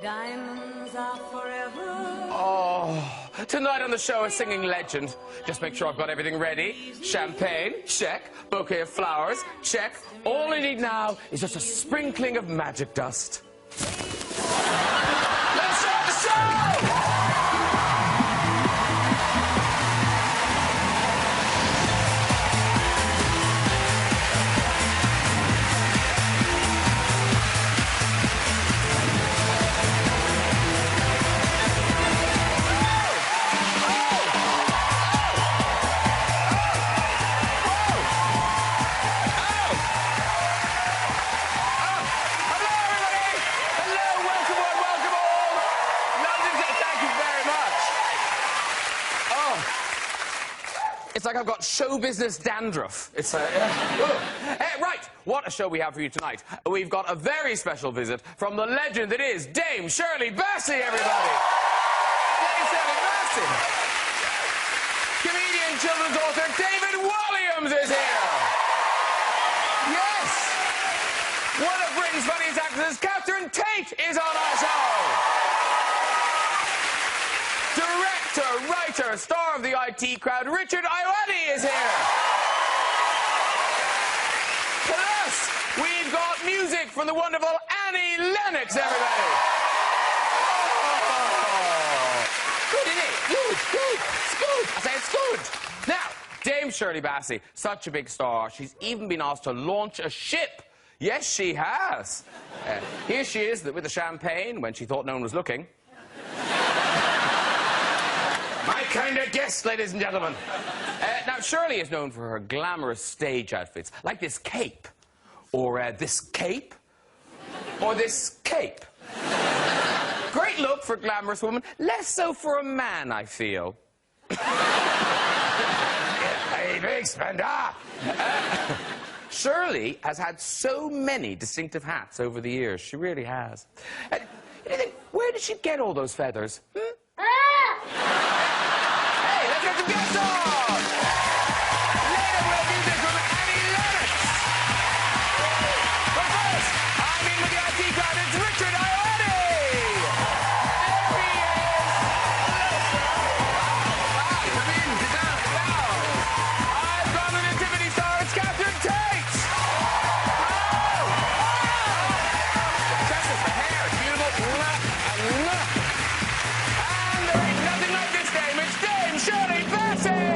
Diamonds are forever. Oh, tonight on the show, a singing legend. Just make sure I've got everything ready. Champagne, check. Bouquet of flowers, check. All I need now is just a sprinkling of magic dust. Let's start the show! It's like I've got show business dandruff. It's right, what a show we have for you tonight. We've got a very special visit from the legend that is Dame Shirley Bassey, everybody. Dame Shirley Bassey. Comedian, children's author David Walliams is here. Yes. One of Britain's funniest actors, Tate, is on our show. Director, writer, star of the IT crowd, Ayoade is here. Plus, we've got music from the wonderful Annie Lennox, everybody. Oh. Good, isn't it? Good. It's good. I say it's good. Now, Dame Shirley Bassey, such a big star, she's even been asked to launch a ship. Yes, she has. Here she is with the champagne when she thought no one was looking. My kind of guest, ladies and gentlemen. Now, Shirley is known for her glamorous stage outfits, like this cape, or this cape, or this cape. Great look for a glamorous woman, less so for a man, I feel. Hey, big spender! Shirley has had so many distinctive hats over the years. She really has. You think, where did she get all those feathers? Hey, let's get some guests on! Later we'll have music from Annie Lennox. But first, I'm in with the IT crowd. It's Ayoade. There he is. Come in, sit down, I've got the nativity star. It's Tate. Oh! Just the hair, it's beautiful. And there ain't nothing like this dame. It's Dame Shirley Bassey!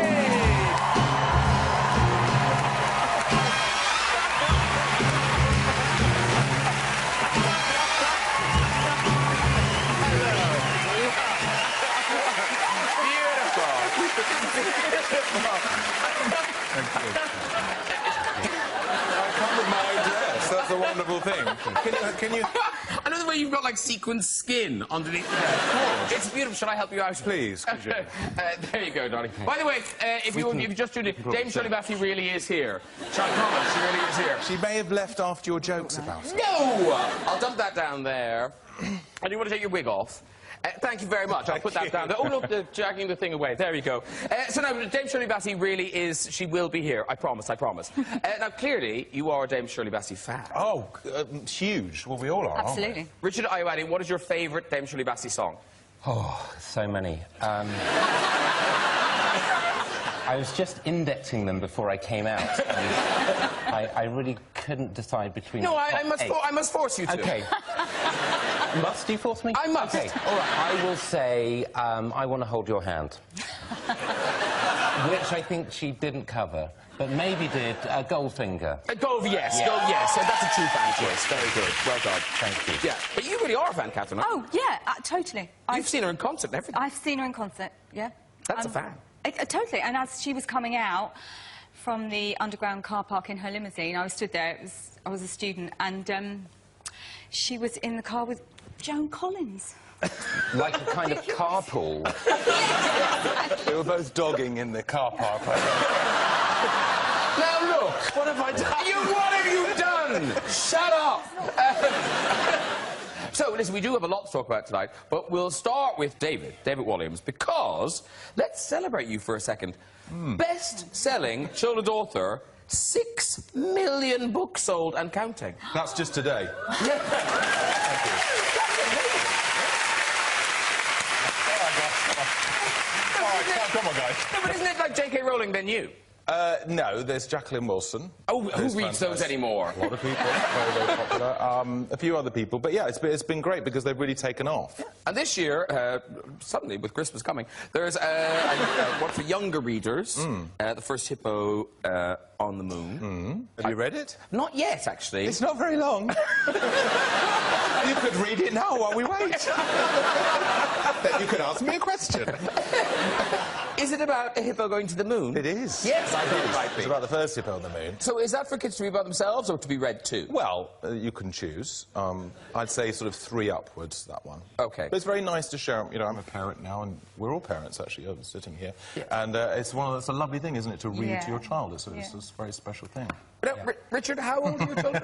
That's a wonderful thing. Can you... I know the way you've got, like, sequined skin underneath the head. It's beautiful. Shall I help you out? Please, could you? There you go, darling. By the way, if you just tuned in, Dame Shirley Bassey really is here. Shall I promise? She really is here. She may have left after your jokes about it. No! I'll dump that down there. I do want to take your wig off. Thank you very much. I'll put that down there. Oh, look, they're dragging the thing away. There you go. So now, Dame Shirley Bassey really is... She will be here. I promise, I promise. Now, clearly, you are a Dame Shirley Bassey fan. Oh, huge. Well, we all are, Absolutely. Ayoade, what is your favourite Dame Shirley Bassey song? Oh, so many. I was just indexing them before I came out. I really couldn't decide between... No, I must force you to. OK. Must you force me? I must. OK, all right. I will say, I Want to Hold Your Hand. Which I think she didn't cover, but maybe did Goldfinger. Yes. Yeah. Yes. So that's a true fan choice. Very good. Well done. Thank you. Yeah, but you really are a fan, Catherine. Oh, yeah, totally. You've seen her in concert and everything. I've seen her in concert, yeah. That's a fan. Totally, and as she was coming out from the underground car park in her limousine, I was stood there, I was a student, and she was in the car with Joan Collins. Like a kind of carpool. They were both dogging in the car park. Now look, what have I done? What have you done? Shut up! So, listen, we do have a lot to talk about tonight, but we'll start with David Walliams, because let's celebrate you for a second. Best-selling children's author, 6 million books sold and counting. That's just today. Yeah. Thank you. Come on, guys. No, but isn't it like J.K. Rowling than you? No, there's Jacqueline Wilson. Oh, who reads those anymore? A lot of people, very, very popular. A few other people, but yeah, it's been great because they've really taken off. And this year, suddenly, with Christmas coming, there's one for younger readers, The First Hippo on the Moon. Have you read it? Not yet, actually. It's not very long. You could read it now while we wait. Then you could ask me a question. Is it about a hippo going to the moon? It is. Yes, I thought it might It's be. about the first hippo on the moon. So is that for kids to read by themselves or to be read too? Well, you can choose. I'd say sort of 3 upwards, that one. Okay. But it's very nice to share. You know, I'm a parent now, and we're all parents, actually, sitting here. Yeah. And it's a lovely thing, isn't it, to read to your child. It's a very special thing. But, Richard, how old are your children?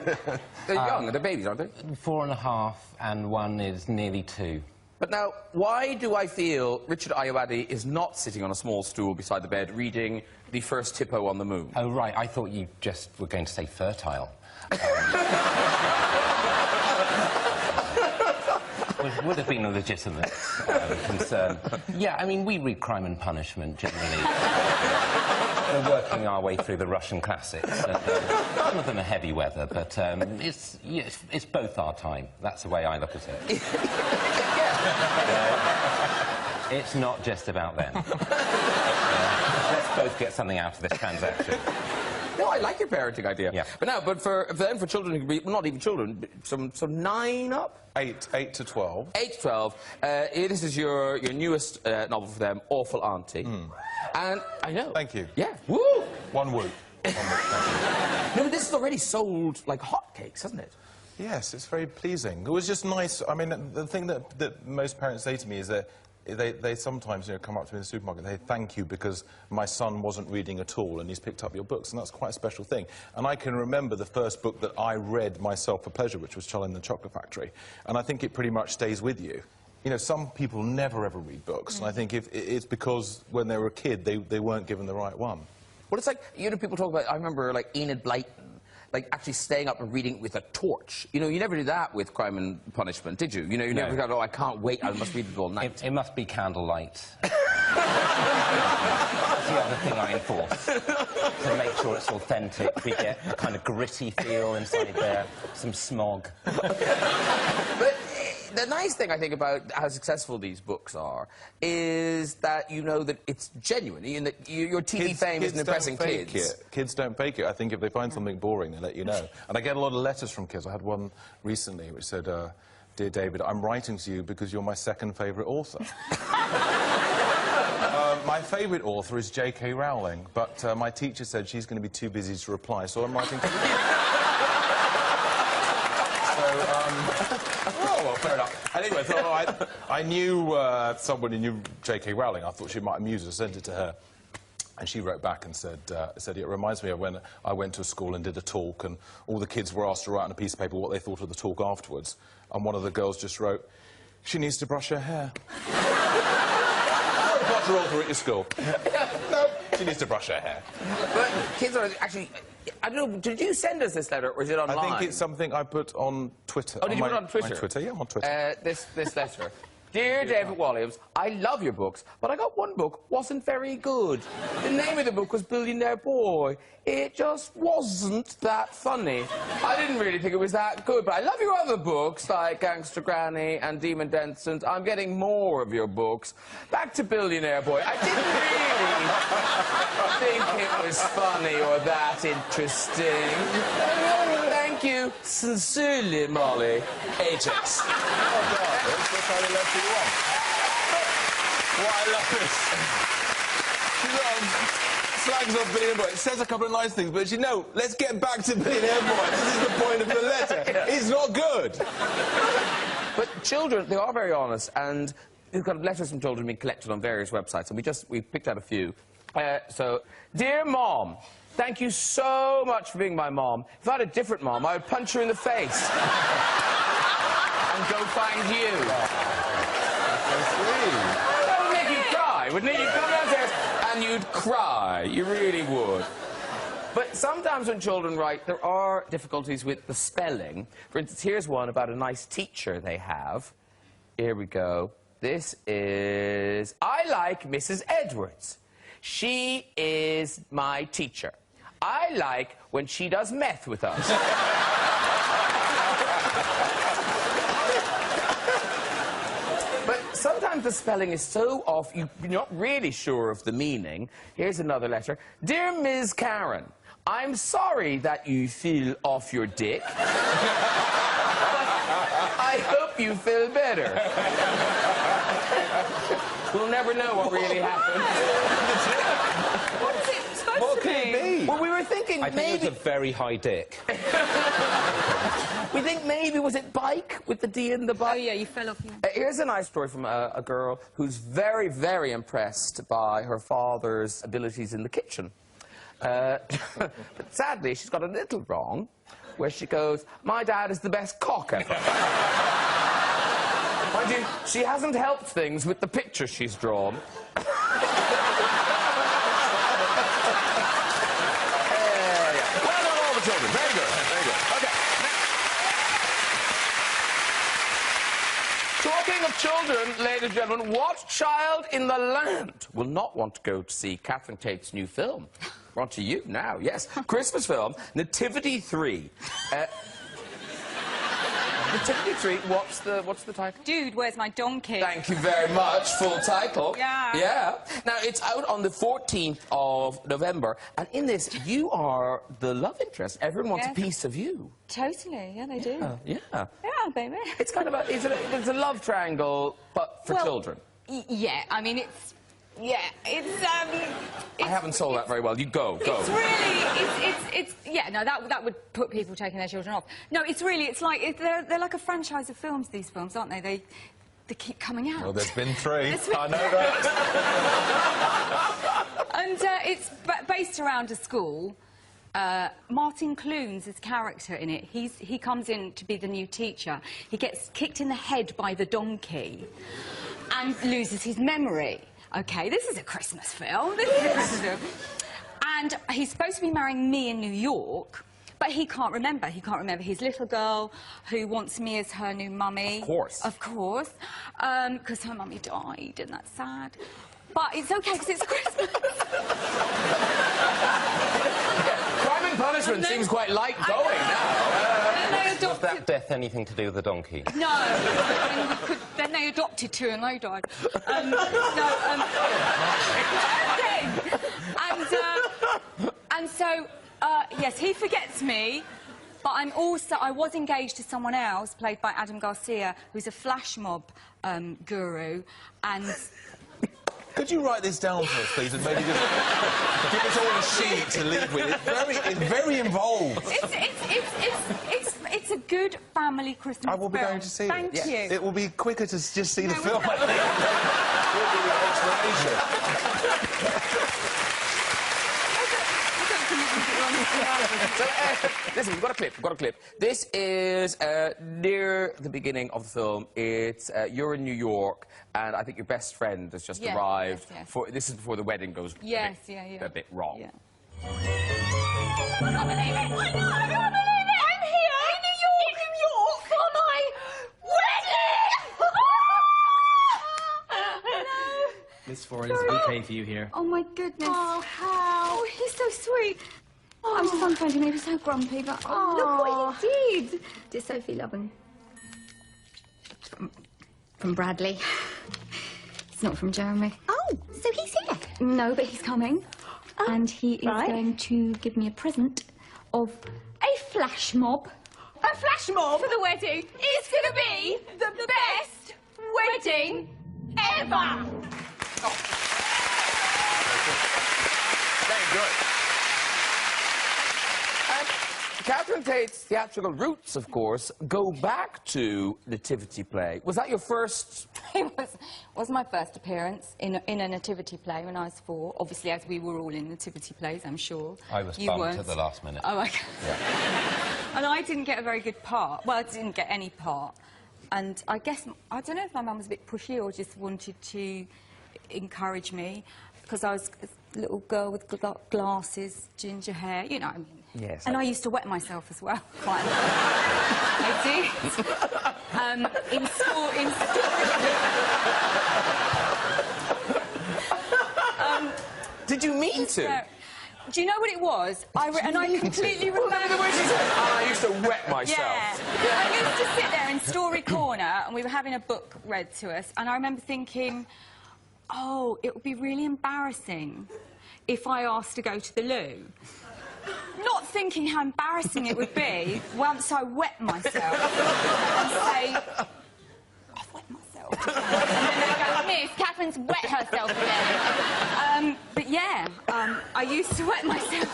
They're young, they're babies, aren't they? 4.5, and one is nearly 2. But now, why do I feel Richard Ayoade is not sitting on a small stool beside the bed reading The First Hippo on the Moon? Oh, right, I thought you just were going to say fertile. Which would have been a legitimate concern. Yeah, I mean, we read Crime and Punishment, generally. We're working our way through the Russian classics. And, some of them are heavy weather, but it's both our time. That's the way I look at it. It's not just about them. Let's both get something out of this transaction. No, I like your parenting idea. Yeah. But for children who can be, well, not even children, some 9 up? 8 to 12. 8 to 12. This is your newest novel for them, Awful Auntie. And I know. Thank you. Yeah. Woo! One whoop. No, but this is already sold like hotcakes, hasn't it? Yes, it's very pleasing. It was just nice. I mean, the thing that most parents say to me is that they sometimes, you know, come up to me in the supermarket and they thank you because my son wasn't reading at all and he's picked up your books, and that's quite a special thing. And I can remember the first book that I read myself for pleasure, which was Charlie and the Chocolate Factory, and I think it pretty much stays with you. You know, some people never ever read books, and I think if it's because when they were a kid they weren't given the right one. Well, it's like, you know, people talk about, I remember, like, Enid Blyton, like, actually staying up and reading with a torch. You know, you never did that with Crime and Punishment, did you? You know, you never thought, oh, I can't wait, I must read it all night. It must be candlelight. That's the other thing I enforce. To make sure it's authentic, we get a kind of gritty feel inside there, some smog. But the nice thing, I think, about how successful these books are is that you know that it's genuine, and that your TV fame isn't impressing kids. Kids don't fake it. I think if they find something boring, they let you know. And I get a lot of letters from kids. I had one recently which said, "Dear David, I'm writing to you because you're my second favourite author." My favourite author is J.K. Rowling, but my teacher said she's going to be too busy to reply, so I'm writing to you. Oh, well, fair enough. Anyway, so I knew someone who knew J.K. Rowling. I thought she might amuse her. I sent it to her. And she wrote back and said, it reminds me of when I went to a school and did a talk, and all the kids were asked to write on a piece of paper what they thought of the talk afterwards. And one of the girls just wrote, "She needs to brush her hair." Harry Potter author at your school. No, she needs to brush her hair. But kids are actually... I don't know, did you send us this letter, or is it online? I think it's something I put on Twitter. Oh, did you put it on Twitter? My Twitter, yeah, I'm on Twitter. This letter. Dear David Walliams, I love your books, but I got one book wasn't very good. The name of the book was Billionaire Boy. It just wasn't that funny. I didn't really think it was that good, but I love your other books, like Gangster Granny and Demon Densons. I'm getting more of your books. Back to Billionaire Boy. I didn't really think it was funny or that interesting. Thank you. Sincerely, Molly. Ajax. What I love is slags off Billionaire Boy. It says a couple of nice things, but you know, let's get back to Billionaire Boy. This is the point of the letter. It's not good. But children, they are very honest, and we've got letters from children being collected on various websites, and we picked out a few. So, dear Mom, thank you so much for being my mom. If I had a different mom, I would punch her in the face. And go find you. So sweet. That would make you cry, wouldn't it? You'd come downstairs and you'd cry. You really would. But sometimes when children write, there are difficulties with the spelling. For instance, here's one about a nice teacher they have. Here we go. This is... I like Mrs. Edwards. She is my teacher. I like when she does meth with us. But sometimes the spelling is so off, you're not really sure of the meaning. Here's another letter. Dear Ms. Karen, I'm sorry that you feel off your dick. I hope you feel better. We'll never know what really happened. What is it supposed What to could it be? Well, we were thinking I think maybe... it was a very high dick. We think maybe, was it bike, with the D in the bike? Oh, yeah, you fell off. Here's a nice story from a girl who's very, very impressed by her father's abilities in the kitchen. But sadly, she's got a little wrong, where she goes, my dad is the best cock ever. Mind you, she hasn't helped things with the picture she's drawn. Yeah. Well done, all the children. Very good, very good. OK. Now, talking of children, ladies and gentlemen, what child in the land will not want to go to see Catherine Tate's new film? On to you now, yes. Christmas film, Nativity 3. Nativity 3, what's the title? Dude, where's my donkey? Thank you very much. Full title. Yeah. Yeah. Now, it's out on the 14th of November, and in this, you are the love interest. Everyone wants a piece of you. Totally, yeah, they do. Yeah. Yeah, baby. It's kind of a, it's a love triangle, but for children. Yeah, I mean, it's... Yeah, it's I haven't sold that very well. You go. It's really, it's yeah, no, that would put people taking their children off. No, it's really, it's like, they're like a franchise of films, these films, aren't they? They keep coming out. Well, there's been 3. I know that. And it's based around a school. Martin Clunes' character in it, he comes in to be the new teacher. He gets kicked in the head by the donkey and loses his memory. OK, this is a Christmas film. This is a Christmas film. And he's supposed to be marrying me in New York, but he can't remember. He can't remember his little girl who wants me as her new mummy. Of course. Of course. Because her mummy died, and that's sad. But it's OK, because it's Christmas. Crime and Punishment seems quite light going now. Was that death anything to do with the donkey? No. I mean, then they adopted 2 and they died. And so, yes, he forgets me, but I was engaged to someone else, played by Adam Garcia, who's a flash mob guru, and... Could you write this down for us, please, and maybe just give us all a sheet to leave with? It's very involved. It's a good family Christmas I will be film. going to see it. Thank you. It will be quicker to just see the film, I think. Will be the explanation. Listen, we've got a clip. This is near the beginning of the film. It's you're in New York, and I think your best friend has just arrived. Yes. This is before the wedding goes a bit wrong. Yeah. I can't believe it! I can't believe it! I'm here in New York for my wedding! Miss Foreign, there's a bouquet for you here. Oh, my goodness. Oh, how? Oh, he's so sweet. Oh. I was just unfriending him. He was so grumpy, but look what he did. Dear Sophie, loving. From Bradley. It's not from Jeremy. Oh, so he's here? No, but he's coming. And he is going to give me a present of a flash mob. A flash mob? For the wedding. It's gonna be the best wedding ever! Oh. Very good. Catherine Tate's theatrical roots, of course, go back to Nativity play. Was that your first? It was my first appearance in a nativity play when I was 4. Obviously, as we were all in nativity plays, I'm sure. I was you bumped weren't. at the last minute. Oh, okay. Yeah. And I didn't get a very good part. Well, I didn't get any part. And I guess, I don't know if my mum was a bit pushy or just wanted to encourage me, because I was a little girl with glasses, ginger hair, you know. I mean. Yes. And I used to wet myself as well. Quite a lot. I did. In school. Did you mean to? Do you know what it was? I completely remember. Well, the way she said, I used to wet myself. Yeah. I used to sit there in Story Corner and we were having a book read to us, and I remember thinking, oh, it would be really embarrassing if I asked to go to the loo. Not thinking how embarrassing it would be once I wet myself and say, I've wet myself. And then they go, Miss, Catherine's wet herself again. But yeah, I used to wet myself.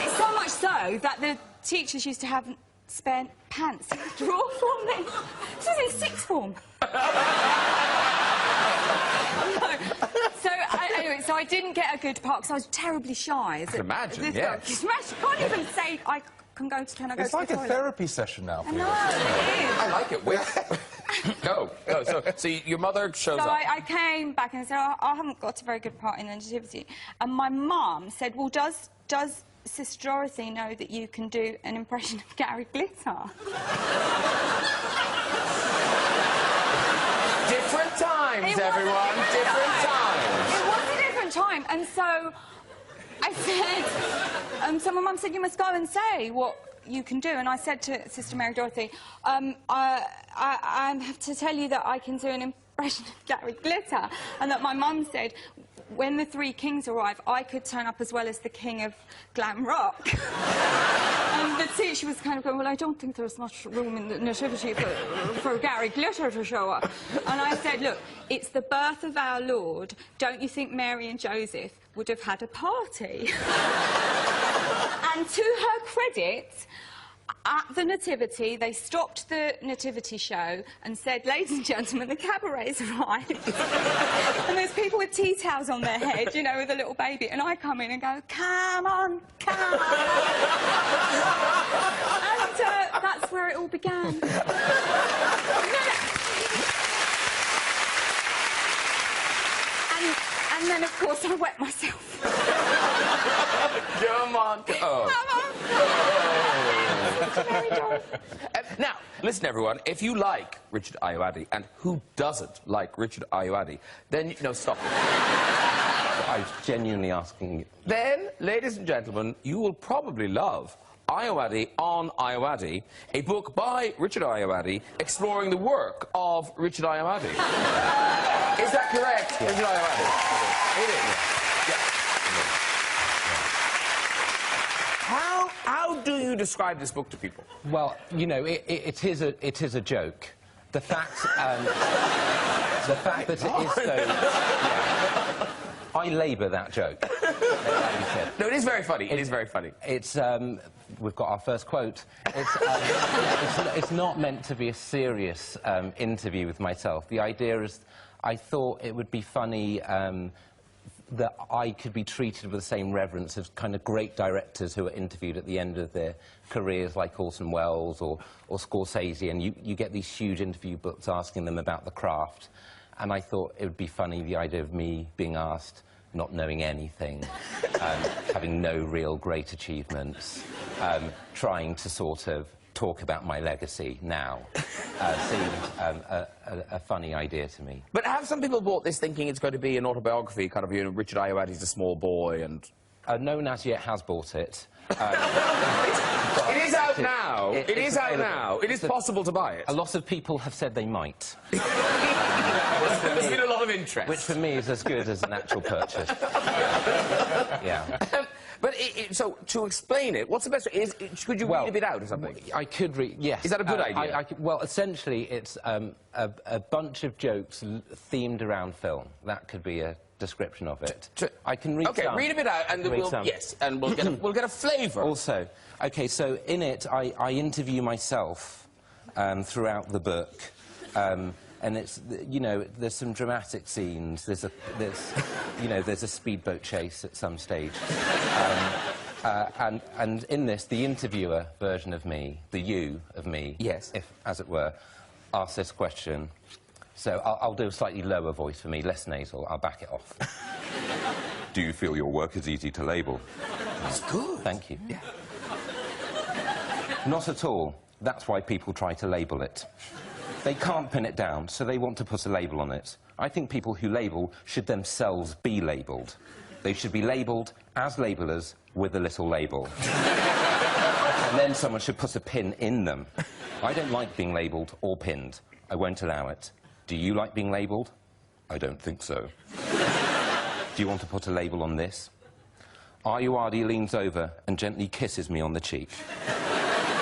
It's so much so that the teachers used to have spare pants to draw for me. This was in sixth form. So I didn't get a good part because I was terribly shy. I can imagine, yeah. You can't even say, can I go to the toilet? It's like a therapy session now for you. No, it is. I like it. Go. So your mother shows up. So I came back and said, I haven't got a very good part in the nativity. And my mum said, well, does Sister Dorothy know that you can do an impression of Gary Glitter? Different times, everyone. Different times. It was a different time. And so I said, so my mum said, you must go and say what you can do. And I said to Sister Mary Dorothy, I have to tell you that I can do an impression of Gary Glitter. And that my mum said, when the three kings arrive, I could turn up as well as the king of glam rock. And the teacher was kind of going, well, I don't think there's much room in the nativity for Gary Glitter to show up. And I said, look, it's the birth of our Lord. Don't you think Mary and Joseph would have had a party? And to her credit, at the nativity, they stopped the nativity show and said, ladies and gentlemen, the cabaret's arrived. And there's people with tea towels on their head, you know, with a little baby. And I come in and go, come on, come on. And that's where it all began. And then, of course, I wet myself. Come on. Now, listen, everyone, if you like Richard Ayoade, and who doesn't like Richard Ayoade, then, no, stop. I was genuinely asking you. Then, ladies and gentlemen, you will probably love Ayoade on Ayoade, a book by Richard Ayoade exploring the work of Richard Ayoade. Is that correct, yeah. Richard Ayoade? It is. Yeah. How do you describe this book to people? Well, you know, it is a joke. The fact that it is so... Yeah, I labour that joke. No, it is very funny. It is very funny. It's, we've got our first quote. It's not meant to be a serious interview with myself. The idea is, I thought it would be funny that I could be treated with the same reverence as kind of great directors who are interviewed at the end of their careers, like Orson Welles or Scorsese, and you get these huge interview books asking them about the craft. And I thought it would be funny, the idea of me being asked, not knowing anything, having no real great achievements, trying to sort of talk about my legacy now, seemed a funny idea to me. But have some people bought this thinking it's going to be an autobiography, kind of, you know, Richard Ayoade's a small boy and... No one as yet has bought it. It is out now. It is out now. It is possible to buy it. A lot of people have said they might. There's been a lot of interest. Which for me is as good as an actual purchase. Yeah. But so, to explain it, what's the best way? Could you read a bit out or something? I could read, yes. Is that a good idea? Well, essentially, it's a bunch of jokes themed around film. That could be a description of it. I can read some. OK, read a bit out, and we'll get a flavour. Also, OK, so in it, I interview myself throughout the book. And it's, you know, there's some dramatic scenes. There's a speedboat chase at some stage. And in this, the interviewer version of me, the you of me, yes, if, as it were, asks this question. So I'll do a slightly lower voice for me, less nasal. I'll back it off. Do you feel your work is easy to label? That's good. Thank you. Yeah. Not at all. That's why people try to label it. They can't pin it down, so they want to put a label on it. I think people who label should themselves be labelled. They should be labelled as labellers with a little label. And then someone should put a pin in them. I don't like being labelled or pinned. I won't allow it. Do you like being labelled? I don't think so. Do you want to put a label on this? Ayoade leans over and gently kisses me on the cheek.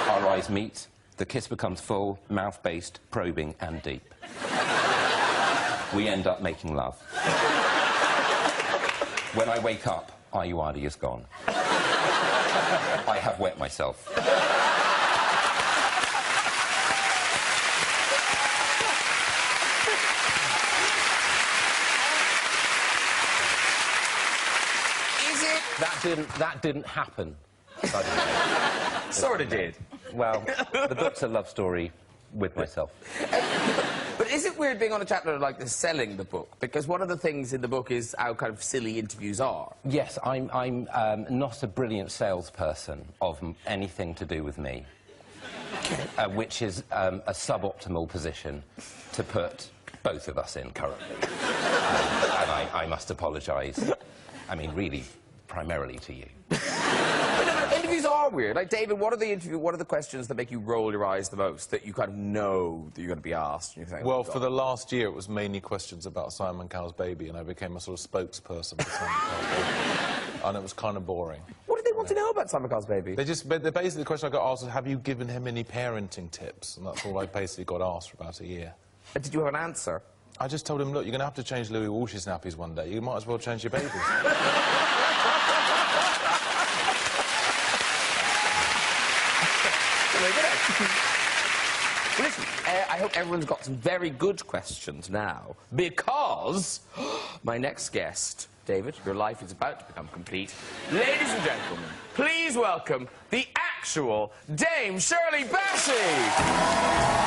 Our eyes meet. The kiss becomes full, mouth-based, probing and deep. We end up making love. When I wake up, Ayoade is gone. I have wet myself. Is it? That didn't happen. Sort of did. Well, the book's a love story with myself. But is it weird being on a chapter like this, selling the book? Because one of the things in the book is how kind of silly interviews are. Yes, I'm not a brilliant salesperson of anything to do with me, which is a suboptimal position to put both of us in currently. And I must apologise. I mean, really, primarily to you. Interviews are weird. Like, David, what are the questions that make you roll your eyes the most, that you kind of know that you're going to be asked? And you think, Well, oh, for the last year, it was mainly questions about Simon Cowell's baby, and I became a sort of spokesperson for Simon Cowell's baby. And it was kind of boring. What did they want to know about Simon Cowell's baby? Basically, the question I got asked was, have you given him any parenting tips? And that's all I basically got asked for about a year. Did you have an answer? I just told him, look, you're going to have to change Louis Walsh's nappies one day. You might as well change your babies. Well, listen, I hope everyone's got some very good questions now, because my next guest, David, your life is about to become complete. Ladies and gentlemen, please welcome the actual Dame Shirley Bassey!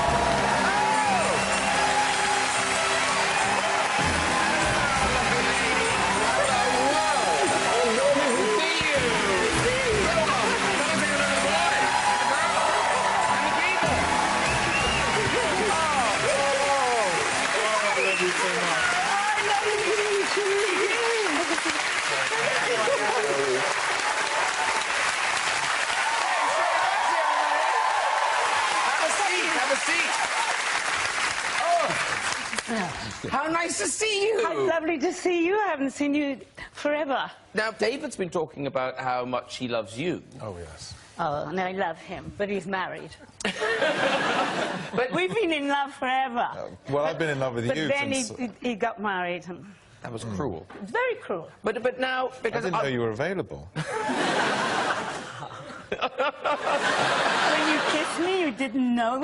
How nice to see you! How lovely to see you. I haven't seen you forever. Now, David's been talking about how much he loves you. Oh, yes. Oh, and I love him, but he's married. But we've been in love forever. Well, I've been in love with you But then since... he got married. And That was cruel. it's very cruel. But now, I because didn't know you were available. When you kissed me, you didn't know.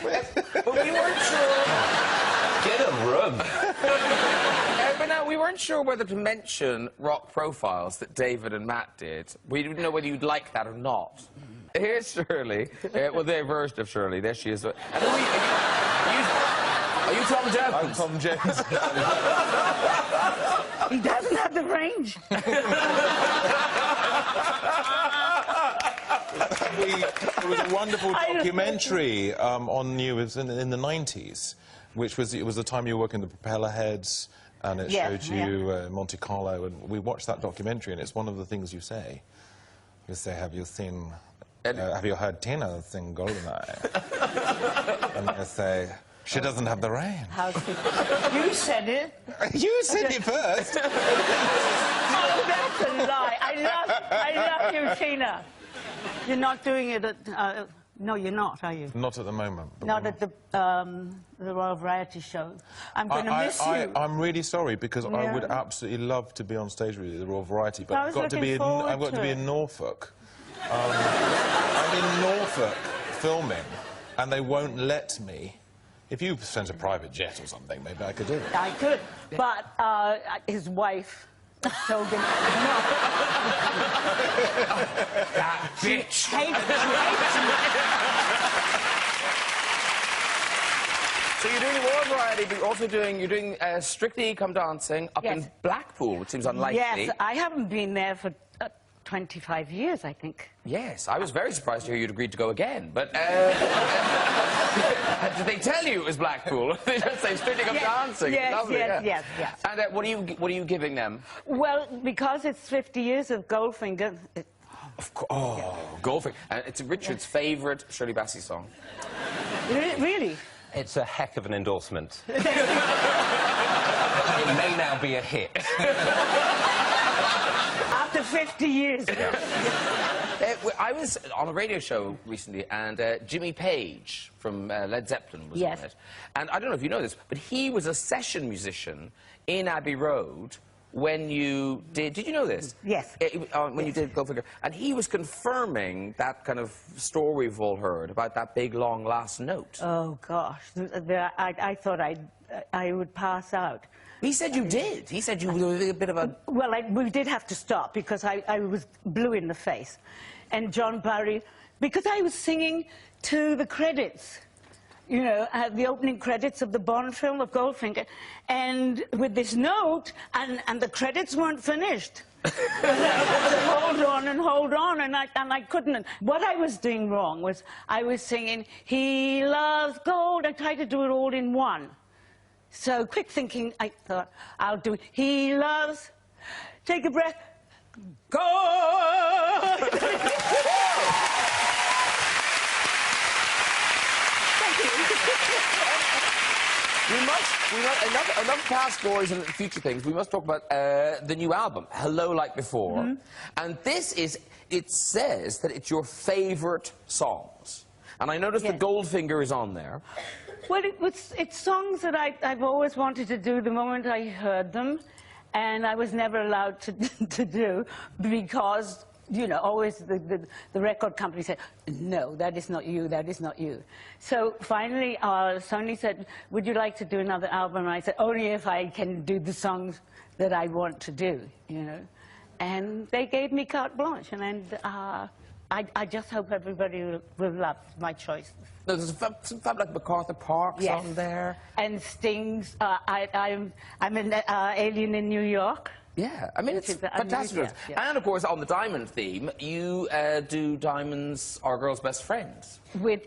But we weren't sure. Get a room. But now, we weren't sure whether to mention rock profiles that David and Matt did. We didn't know whether you'd like that or not. Here's Shirley. Well, their version of Shirley. There she is. And are you Tom Jones? I'm Tom Jones. He doesn't have the range. There was a wonderful documentary on you. It was in the 90s, which was the time you were working the propeller heads, and it showed you Monte Carlo, and we watched that documentary, and it's one of the things you say. You say, have you seen, have you heard Tina sing Goldeneye? And I say, she doesn't have the range. You said it. You said it first. Oh, that's a lie. I love you, Tina. You're not doing it at... no, you're not, are you? Not at the moment. Not at the Royal Variety Show. I'm going to miss you. I'm really sorry, because I would absolutely love to be on stage with you at the Royal Variety, but I've got to be in Norfolk. I'm in Norfolk filming, and they won't let me. If you sent a private jet or something, maybe I could do it. I could, but his wife told him no. That bitch! She hates So you're doing the Royal Variety, but you're doing Strictly Come Dancing up in Blackpool, which seems unlikely. Yes, I haven't been there for 25 years, I think. Yes, I was very surprised to hear you'd agreed to go again, but... Did they tell you it was Blackpool? They just say strictly come dancing. Yes, Lovely, yes, yeah. yes. And what are you giving them? Well, because it's 50 years of Goldfinger. Of course. Oh, Goldfinger. And it's Richard's favourite Shirley Bassey song. Really? It's a heck of an endorsement. It may now be a hit. After 50 years. I was on a radio show recently, and Jimmy Page from Led Zeppelin was on it. And I don't know if you know this, but he was a session musician in Abbey Road when you did... Did you know this? Yes. When you did Goldfinger. And he was confirming that kind of story we've all heard about that big, long last note. Oh, gosh. I thought I would pass out. He said you did. He said you were a bit of a... Well, we did have to stop because I was blue in the face. And John Barry, because I was singing to the credits, you know, the opening credits of the Bond film of Goldfinger, and with this note, and the credits weren't finished. Hold on, and I couldn't. What I was doing wrong was I was singing, "He loves gold." I tried to do it all in one. So, quick thinking, I thought, I'll do it. He loves... Take a breath. Go! Thank you. Enough past stories and future things. We must talk about the new album, Hello Like Before. And this is... It says that it's your favourite songs. And I noticed the Goldfinger is on there. Well, it's songs that I've always wanted to do the moment I heard them, and I was never allowed to do because, you know, always the record company said, no, that is not you, that is not you. So finally, Sony said, would you like to do another album? And I said, only if I can do the songs that I want to do, you know. And they gave me carte blanche, and I just hope everybody will love my choice. No, there's some fab like MacArthur Park's on there. And Sting's I'm an alien in New York. Yeah, I mean, it's fantastic. And, of course, on the Diamond theme, you do Diamond's Our Girl's Best Friends. With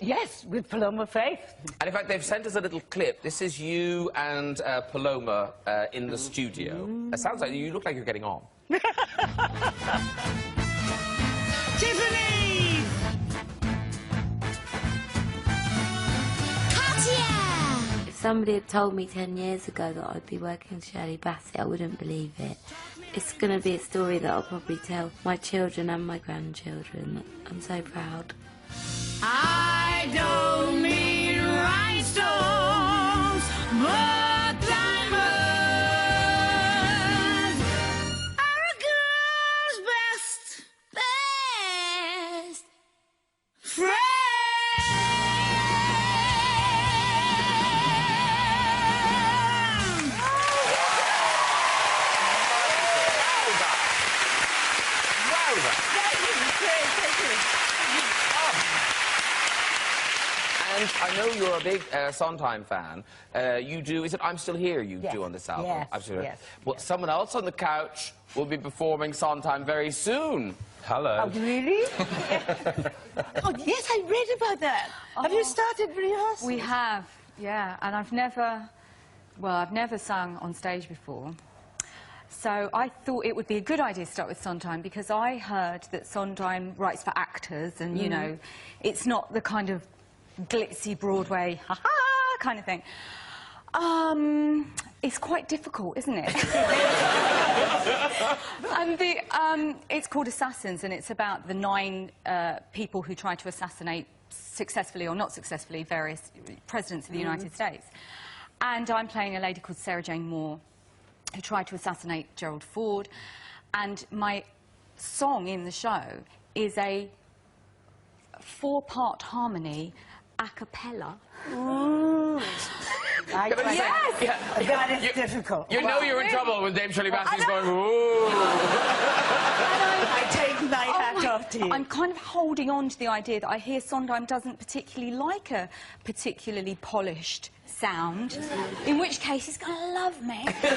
Paloma Faith. And, in fact, they've sent us a little clip. This is you and Paloma in the studio. It sounds like you look like you're getting on. Tiffany! Katya! If somebody had told me 10 years ago that I'd be working with Shirley Bassey, I wouldn't believe it. It's going to be a story that I'll probably tell my children and my grandchildren. I'm so proud. I don't mean rhinestones, but diamonds are a girl's best friend. And I know you're a big Sondheim fan. You do, is it I'm Still Here you do on this album? Yes, Absolutely. yes. Well, someone else on the couch will be performing Sondheim very soon. Hello. Oh, really? Oh, yes, I read about that. Have you started rehearsing? We have, yeah. And I've never sung on stage before. So I thought it would be a good idea to start with Sondheim because I heard that Sondheim writes for actors and, you know, it's not the kind of glitzy Broadway, ha-ha, kind of thing. It's quite difficult, isn't it? And it's called Assassins, and it's about the 9 people who try to assassinate, successfully or not successfully, various presidents of the United States. And I'm playing a lady called Sarah Jane Moore, who tried to assassinate Gerald Ford. And my song in the show is a 4-part harmony a cappella. Ooh. Yes! That is difficult. You know you're in trouble when Dame Shirley Bassey's going, ooh. I take my hat off. dear. I'm kind of holding on to the idea that I hear Sondheim doesn't particularly like a particularly polished sound, in which case he's going to love me. Because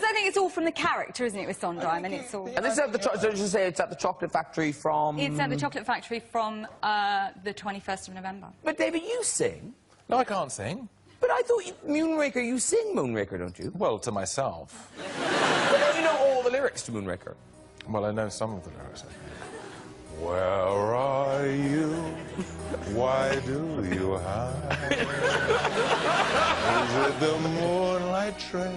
I think it's all from the character, isn't it, with Sondheim, and it's all... And this is at the... So just say it's at the Chocolate Factory from... It's at the Chocolate Factory from the 21st of November. But, David, you sing. No, I can't sing. But I thought Moonraker, you sing Moonraker, don't you? Well, to myself. But don't you know all the lyrics to Moonraker? Well, I know some of the lyrics. Where are you? Why do you hide? Is it the moonlight trail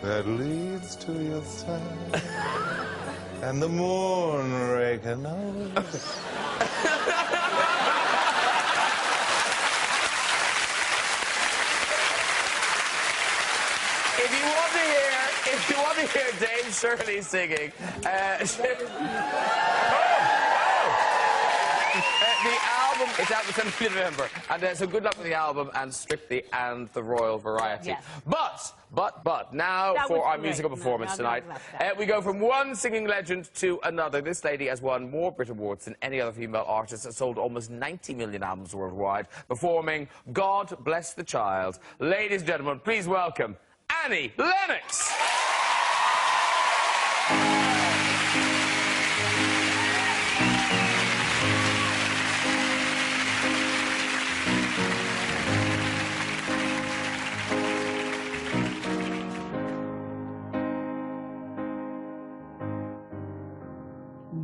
that leads to your side? And the moonraker knows. If you want to hear Dame Shirley singing, the album is out the 17th of November, and so good luck with the album and Strictly and the Royal Variety. Yes. But now That for was our great. musical performance tonight. We go from one singing legend to another. This lady has won more Brit Awards than any other female artist, has sold almost 90 million albums worldwide, performing God Bless the Child. Ladies and gentlemen, please welcome Annie Lennox.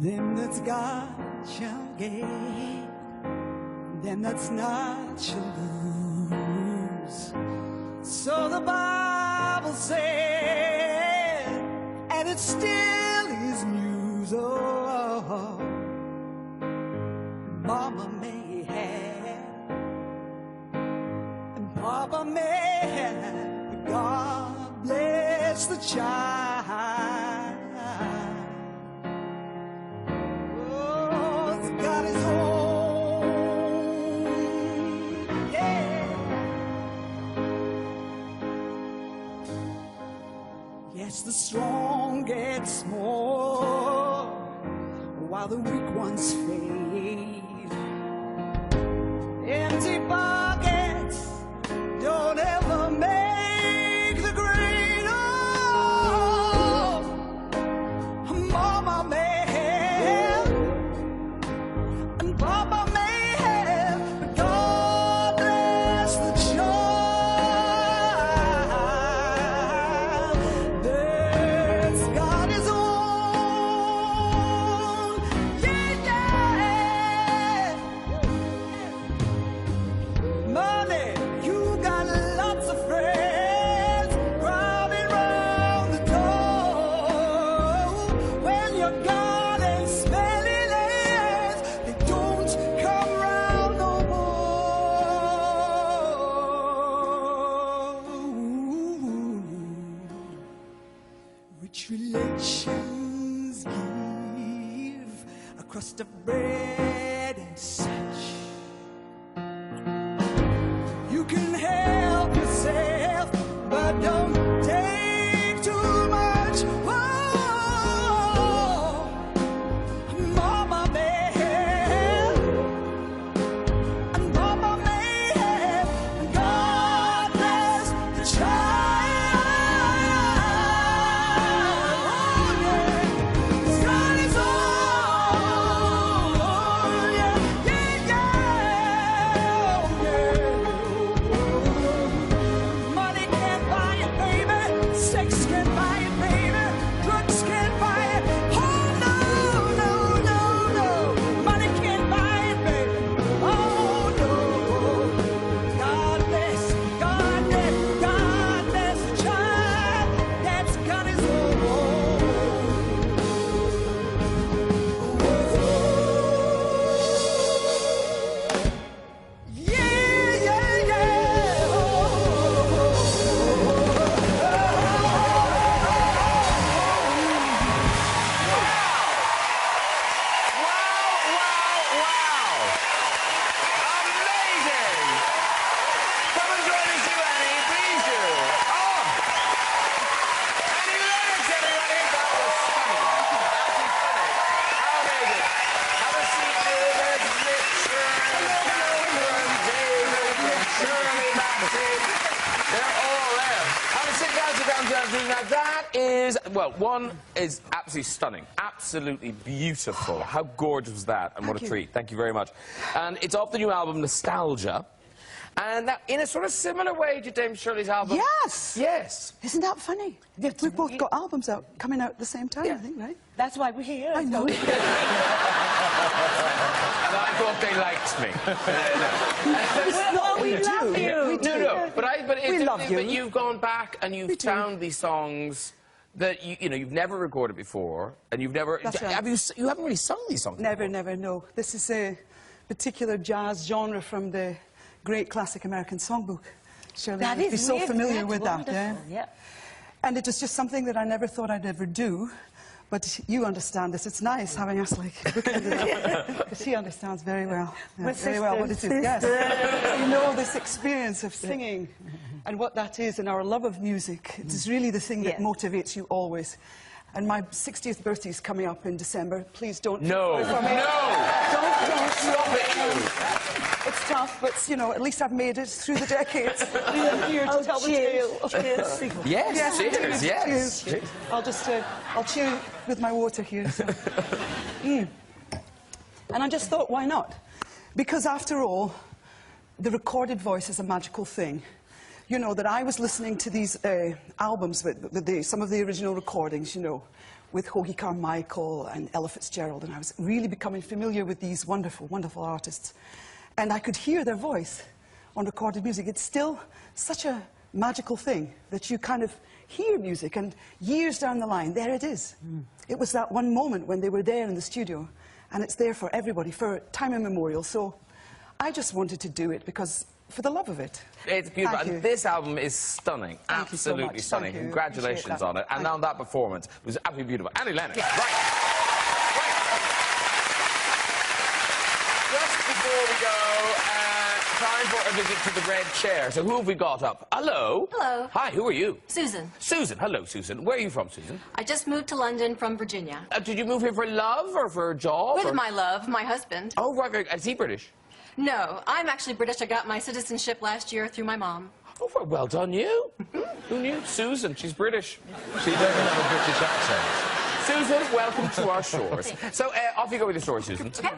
Them that's God shall gain, them that's not shall lose. So the Bible said, and it still is news. Oh, Mama may have, and Papa may have, but God bless the child. Got his own, yeah. Yes, the strong get small while the weak ones fade. Empty pockets don't ever make the great. Oh, Mama may Papa may have, but God bless the child that's got his own. Yeah, yeah. Money, you got lots of friends crowding round the door. When you're gone and smelly lands, they don't come round no more. Rich relations give a crust of bread and such. You can help yourself, but don't take too much. Whoa, Mama may have, and Papa may have, and God bless the child. Oh, yeah. He's got his own. and gentlemen, now that is, well, one is absolutely stunning, absolutely beautiful. How gorgeous was that, and what a treat. Thank you very much. And it's off the new album, Nostalgia. And that, in a sort of similar way to Dame Shirley's album. Yes! Yes. Isn't that funny? We've both got albums out, coming out at the same time, I think, right? That's why we're here. I know. And I thought they liked me. We love you. No, We love you. But you've gone back and you've found these songs that you've never recorded before, and you've never. That's right. You haven't really sung these songs. Never, no. This is a particular jazz genre from the great classic American songbook. Shirley would be so familiar with that, yeah? And it was just something that I never thought I'd ever do. But you understand this. It's nice having us, like, looking at it. But she understands very well. Yeah, very well what it is, yes. You know this experience of singing and what that is and our love of music. It is really the thing that motivates you always. And my 60th birthday is coming up in December. Please don't... No! Don't stop it! It's tough, but, you know, at least I've made it through the decades. I'm here to tell the tale. Yes, cheers, yes. Cheers. I'll cheer with my water here. So. And I just thought, why not? Because after all, the recorded voice is a magical thing. You know, that I was listening to these albums with some of the original recordings, you know, with Hoagy Carmichael and Ella Fitzgerald, and I was really becoming familiar with these wonderful, wonderful artists. And I could hear their voice on recorded music. It's still such a magical thing that you kind of hear music, and years down the line, there it is. It was that one moment when they were there in the studio, and it's there for everybody, for time immemorial. So I just wanted to do it because, for the love of it. It's beautiful, and this album is stunning, absolutely stunning. Congratulations on it, and on that performance, it was absolutely beautiful. Annie Lennox, right. Just before we go, time for a visit to the red chair. So who have we got up? Hello. Hello. Hi, who are you? Susan. Susan. Hello, Susan. Where are you from, Susan? I just moved to London from Virginia. Did you move here for love or for a job? With my love, my husband. Oh, right. Is he British? No, I'm actually British. I got my citizenship last year through my mom. Oh, well done you. Who knew? Susan, she's British. She doesn't have a British accent. Susan, welcome to our shores. So, off you go with your story, Susan. Okay.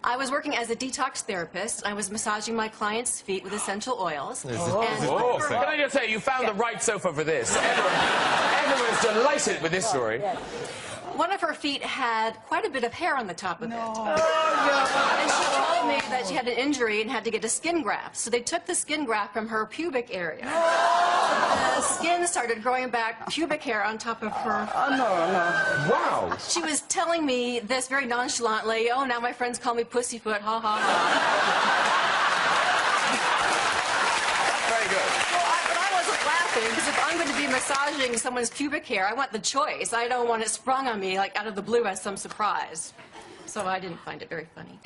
I was working as a detox therapist. I was massaging my clients' feet with essential oils. Can I just say, you found the right sofa for this. Everyone's delighted with this story. One of her feet had quite a bit of hair on the top of it. Oh, And she told me that she had an injury and had to get a skin graft. So they took the skin graft from her pubic area. The skin started growing back pubic hair on top of her. Wow. She was telling me this very nonchalantly. Oh, now my friends call me Pussyfoot. Ha, ha, ha. Very good. But I wasn't laughing, because if I'm going to be massaging someone's pubic hair, I want the choice. I don't want it sprung on me, like, out of the blue as some surprise. So I didn't find it very funny.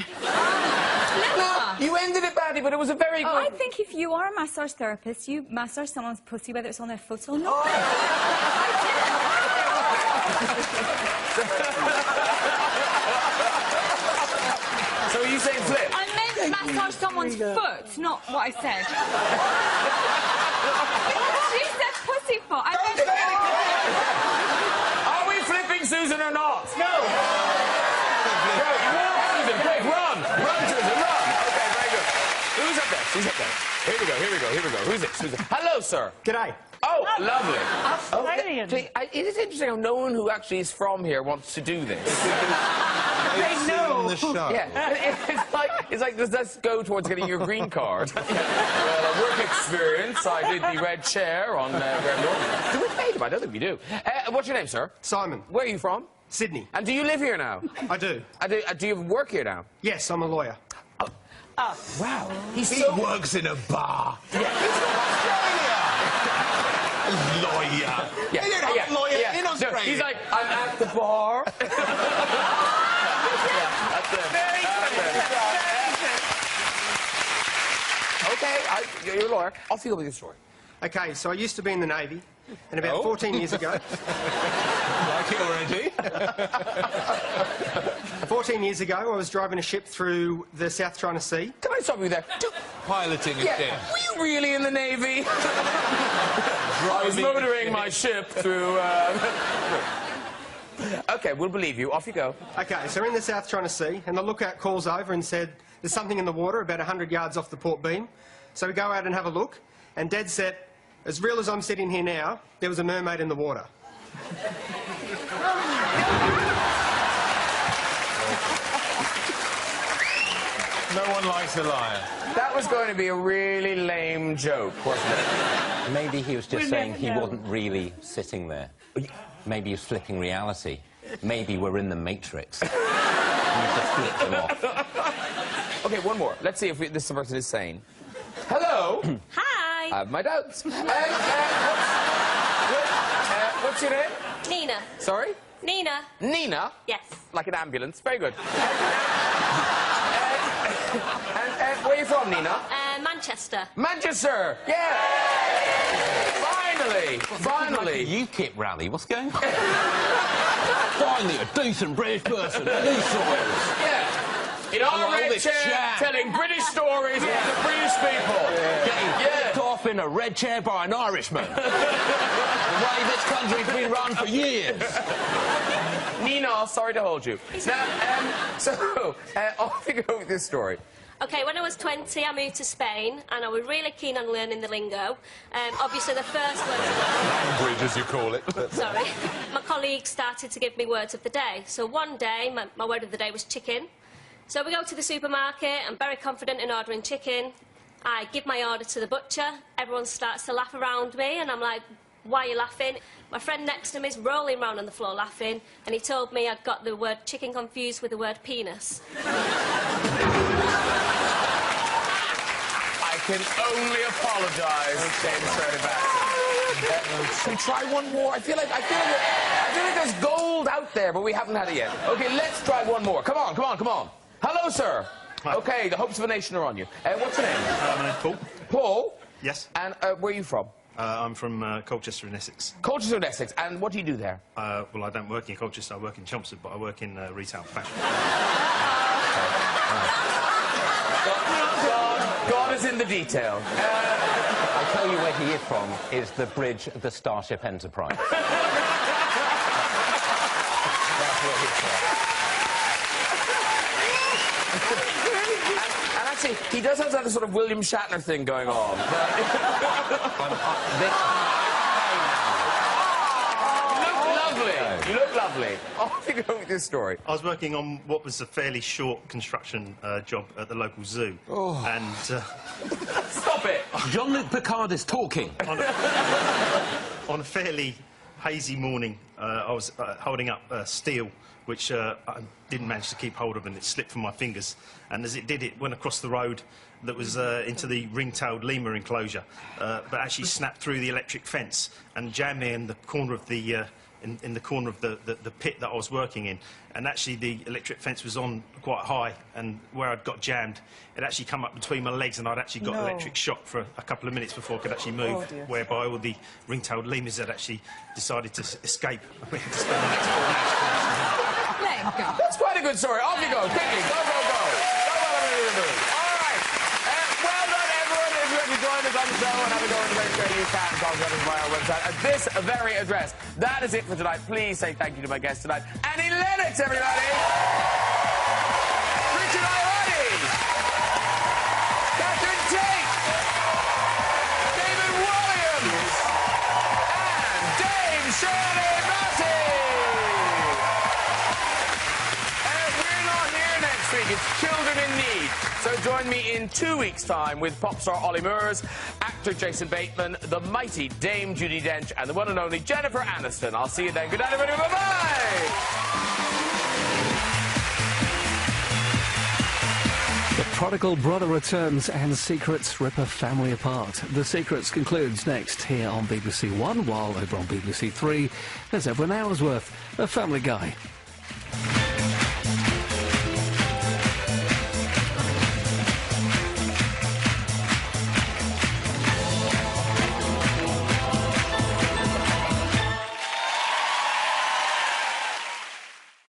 You ended it badly, but it was a very good... I think if you are a massage therapist, you massage someone's pussy, whether it's on their foot or not. So are you saying flip? I meant massage someone's foot, not what I said. She said pussy foot. Are we flipping Susan or not? No. Susan, quick, run! Run, Susan, run! Okay, very good. Who's up there? She's up there. Here we go. Who's it? Susan. Hello, sir. G'day. Oh, lovely. Australian. It is interesting how no one who actually is from here wants to do this. They know. The show. Yeah. It's like, let's go towards getting your green card. Well, a work experience. I did the red chair on Red Norton. Do we pay them? I don't think we do. What's your name, sir? Simon. Where are you from? Sydney. And do you live here now? I do. Do you work here now? Yes, I'm a lawyer. Wow. He works in a bar. Yeah. He's from Australia. Lawyer. Yeah. You're not a lawyer in Australia. No, he's like, I'm at the bar. That's it. Very good. Okay, you're a lawyer. Off you go with your story. Okay, so I used to be in the Navy, and about 14 years ago... Like it already? 14 years ago, I was driving a ship through the South China Sea. Can I stop you there? Piloting a ship. Were you not really in the Navy. I was motoring my ship through... OK, we'll believe you. Off you go. OK, so we're in the South China Sea, and the lookout calls over and said, there's something in the water about 100 yards off the port beam. So we go out and have a look, and dead set, as real as I'm sitting here now, there was a mermaid in the water. No one likes a liar. That was going to be a really lame joke, wasn't it? Maybe he was just saying he wasn't really sitting there. Maybe he was flipping reality. Maybe we're in the Matrix. You just flipped him off. OK, one more. Let's see if this person is sane. Hello. Hi. I have my doubts. What's your name? Nina. Sorry? Nina. Nina? Yes. Like an ambulance. Very good. Where are you from, Nina? Manchester. Manchester! Yeah! Finally! Finally! Like a UKIP rally. What's going on? Finally, a decent British person. These soils. Yeah. In our red chair, telling British stories to the British people. Getting kicked off in a red chair by an Irishman. The way this country's been run for years. Nina, sorry to hold you. Now, off you go with this story. OK, when I was 20, I moved to Spain, and I was really keen on learning the lingo. Obviously, the first words... Language, as you call it. Sorry. My colleagues started to give me words of the day. So one day, my word of the day was chicken. So we go to the supermarket, I'm very confident in ordering chicken. I give my order to the butcher, everyone starts to laugh around me, and I'm like, why are you laughing? My friend next to me is rolling around on the floor laughing, and he told me I'd got the word chicken confused with the word penis. I can only apologise, James Shirley Bassey. Can we try one more? I feel like there's gold out there, but we haven't had it yet. OK, let's try one more. Come on, come on, come on. Hello, sir. Hi. OK, the hopes of a nation are on you. What's your name? My name's Paul. Paul? Yes. And where are you from? I'm from Colchester in Essex. Colchester in Essex. And what do you do there? Well, I don't work in Colchester, I work in Chelmsford, but I work in retail fashion. God is in the detail. I'll tell you where he is from, is the bridge of the Starship Enterprise. That's where he's from. And actually, he does have that sort of William Shatner thing going on. You look lovely. Off you go with this story. I was working on what was a fairly short construction job at the local zoo. Oh. And... Stop it! Jean-Luc Picard is talking. On a fairly hazy morning, I was holding up steel, which I didn't manage to keep hold of, and it slipped from my fingers. And as it did, it went across the road that was into the ring-tailed lemur enclosure, but actually snapped through the electric fence and jammed me in the corner of the... in the corner of the pit that I was working in, and actually the electric fence was on quite high, and where I'd got jammed, it actually come up between my legs, and I'd actually got electric shock for a couple of minutes before I could actually move, whereby all the ring-tailed lemurs had actually decided to escape. We had to spend the next 4 hours. That's quite a good story. Off you go, quickly. Go, go, go. All right. Well done, everyone. If you want to join us on the show and have a go on the radio, you can. Contact us via our website at this very address. That is it for tonight. Please say thank you to my guest tonight, Annie Lennox, everybody. Richard Ayoade. Catherine Tate. David Walliams. And Dame Shirley Bassey. We're not here next week. It's Children in Need. So join me in 2 weeks' time with pop star Ollie Murs, actor Jason Bateman, the mighty Dame Judi Dench, and the one and only Jennifer Aniston. I'll see you then. Good night, everybody. Bye-bye! The prodigal brother returns and secrets rip a family apart. The Secrets concludes next here on BBC One, while over on BBC Three, there's over an hour's worth of Family Guy.